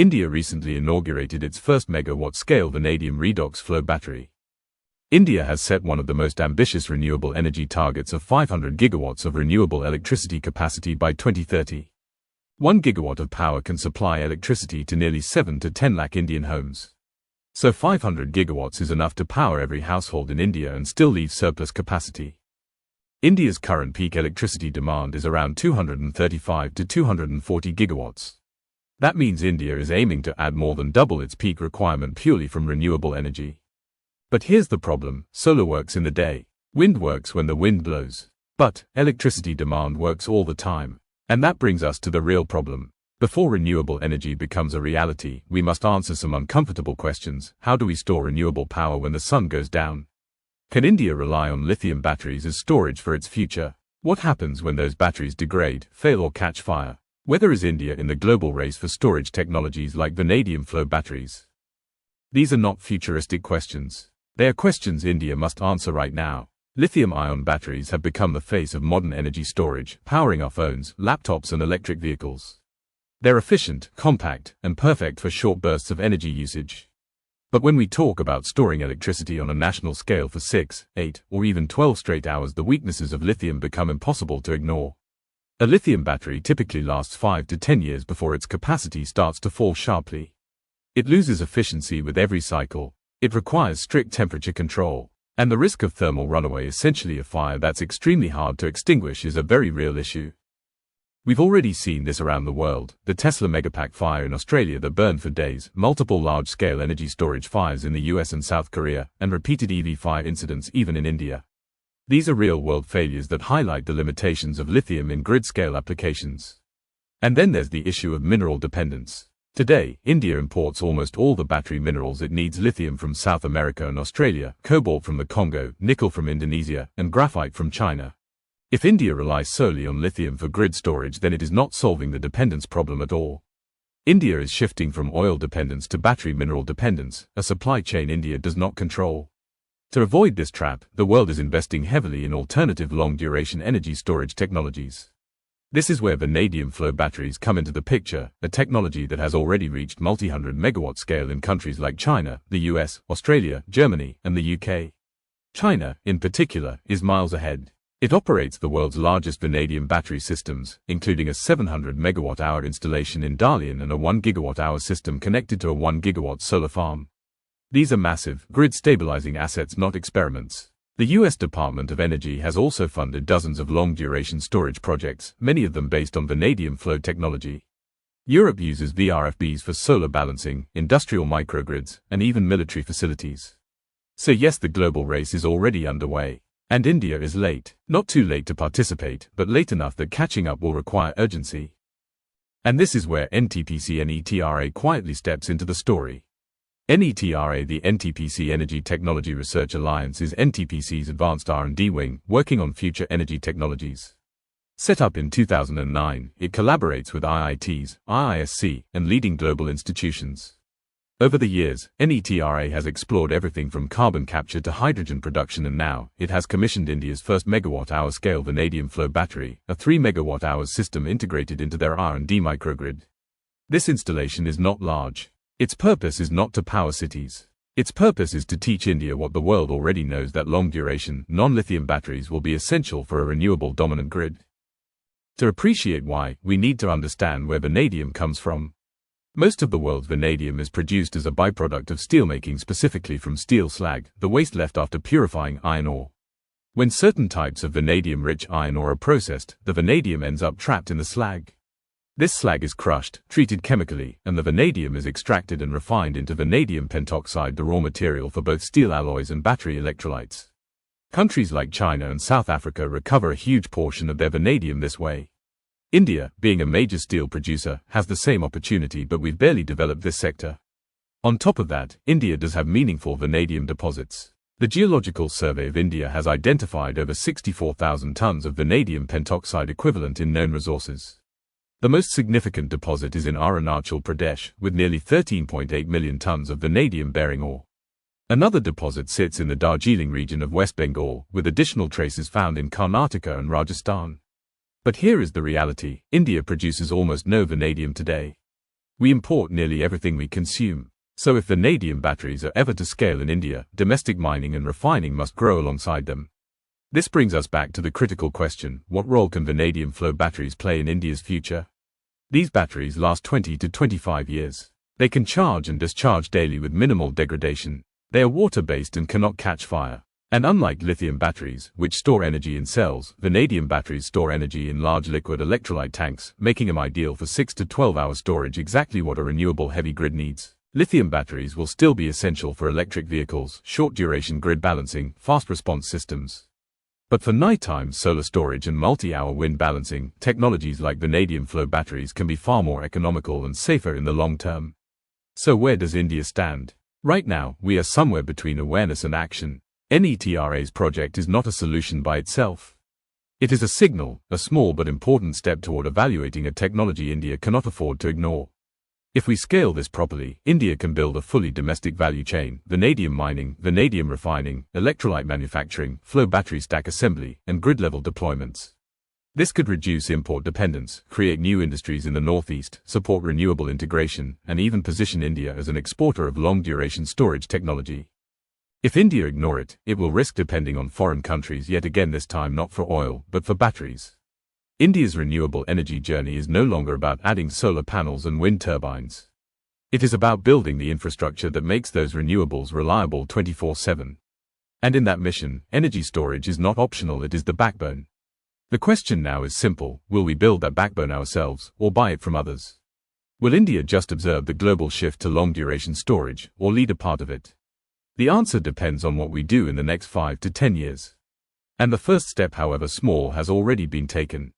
India recently inaugurated its first megawatt-scale vanadium redox flow battery. India has set one of the most ambitious renewable energy targets of 500 gigawatts of renewable electricity capacity by 2030. 1 gigawatt of power can supply electricity to nearly 7 to 10 lakh Indian homes. So 500 gigawatts is enough to power every household in India and still leave surplus capacity. India's current peak electricity demand is around 235 to 240 gigawatts. That means India is aiming to add more than double its peak requirement purely from renewable energy. But here's the problem: solar works in the day, wind works when the wind blows, but electricity demand works all the time. And that brings us to the real problem. Before renewable energy becomes a reality, we must answer some uncomfortable questions. How do we store renewable power when the sun goes down? Can India rely on lithium batteries as storage for its future? What happens when those batteries degrade, fail or catch fire? Whether is India in the global race for storage technologies like vanadium flow batteries? These are not futuristic questions. They are questions India must answer right now. Lithium-ion batteries have become the face of modern energy storage, powering our phones, laptops and electric vehicles. They're efficient, compact, and perfect for short bursts of energy usage. But when we talk about storing electricity on a national scale for 6, 8, or even 12 straight hours, the weaknesses of lithium become impossible to ignore. A lithium battery typically lasts 5 to 10 years before its capacity starts to fall sharply. It loses efficiency with every cycle. It requires strict temperature control. And the risk of thermal runaway, essentially a fire that's extremely hard to extinguish, is a very real issue. We've already seen this around the world: the Tesla Megapack fire in Australia that burned for days, multiple large-scale energy storage fires in the US and South Korea, and repeated EV fire incidents even in India. These are real-world failures that highlight the limitations of lithium in grid-scale applications. And then there's the issue of mineral dependence. Today, India imports almost all the battery minerals it needs: lithium from South America and Australia, cobalt from the Congo, nickel from Indonesia, and graphite from China. If India relies solely on lithium for grid storage, then it is not solving the dependence problem at all. India is shifting from oil dependence to battery mineral dependence, a supply chain India does not control. To avoid this trap, the world is investing heavily in alternative long-duration energy storage technologies. This is where vanadium flow batteries come into the picture, a technology that has already reached multi-hundred megawatt scale in countries like China, the US, Australia, Germany, and the UK. China, in particular, is miles ahead. It operates the world's largest vanadium battery systems, including a 700 megawatt-hour installation in Dalian and a 1 gigawatt-hour system connected to a 1 gigawatt solar farm. These are massive, grid-stabilizing assets, not experiments. The US Department of Energy has also funded dozens of long-duration storage projects, many of them based on vanadium flow technology. Europe uses VRFBs for solar balancing, industrial microgrids, and even military facilities. So yes, the global race is already underway. And India is late. Not too late to participate, but late enough that catching up will require urgency. And this is where NTPC Netra quietly steps into the story. Netra, the NTPC Energy Technology Research Alliance, is NTPC's advanced R&D wing, working on future energy technologies. Set up in 2009, it collaborates with IITs, IISc, and leading global institutions. Over the years, Netra has explored everything from carbon capture to hydrogen production, and now, it has commissioned India's first megawatt-hour scale vanadium flow battery, a 3 megawatt-hour system integrated into their R&D microgrid. This installation is not large. Its purpose is not to power cities. Its purpose is to teach India what the world already knows: that long-duration, non-lithium batteries will be essential for a renewable dominant grid. To appreciate why, we need to understand where vanadium comes from. Most of the world's vanadium is produced as a byproduct of steelmaking, specifically from steel slag, the waste left after purifying iron ore. When certain types of vanadium-rich iron ore are processed, the vanadium ends up trapped in the slag. This slag is crushed, treated chemically, and the vanadium is extracted and refined into vanadium pentoxide, the raw material for both steel alloys and battery electrolytes. Countries like China and South Africa recover a huge portion of their vanadium this way. India, being a major steel producer, has the same opportunity, but we've barely developed this sector. On top of that, India does have meaningful vanadium deposits. The Geological Survey of India has identified over 64,000 tons of vanadium pentoxide equivalent in known resources. The most significant deposit is in Arunachal Pradesh, with nearly 13.8 million tons of vanadium-bearing ore. Another deposit sits in the Darjeeling region of West Bengal, with additional traces found in Karnataka and Rajasthan. But here is the reality: India produces almost no vanadium today. We import nearly everything we consume. So if vanadium batteries are ever to scale in India, domestic mining and refining must grow alongside them. This brings us back to the critical question: what role can vanadium flow batteries play in India's future? These batteries last 20 to 25 years. They can charge and discharge daily with minimal degradation. They are water-based and cannot catch fire. And unlike lithium batteries, which store energy in cells, vanadium batteries store energy in large liquid electrolyte tanks, making them ideal for 6 to 12-hour storage, exactly what a renewable heavy grid needs. Lithium batteries will still be essential for electric vehicles, short-duration grid balancing, fast response systems. But for nighttime solar storage and multi-hour wind balancing, technologies like vanadium flow batteries can be far more economical and safer in the long term. So where does India stand? Right now, we are somewhere between awareness and action. Netra's project is not a solution by itself. It is a signal, a small but important step toward evaluating a technology India cannot afford to ignore. If we scale this properly, India can build a fully domestic value chain: vanadium mining, vanadium refining, electrolyte manufacturing, flow battery stack assembly, and grid-level deployments. This could reduce import dependence, create new industries in the northeast, support renewable integration, and even position India as an exporter of long-duration storage technology. If India ignore it, it will risk depending on foreign countries yet again, this time not for oil, but for batteries. India's renewable energy journey is no longer about adding solar panels and wind turbines. It is about building the infrastructure that makes those renewables reliable 24/7. And in that mission, energy storage is not optional, it is the backbone. The question now is simple: will we build that backbone ourselves, or buy it from others? Will India just observe the global shift to long-duration storage, or lead a part of it? The answer depends on what we do in the next 5 to 10 years. And the first step, however small, has already been taken.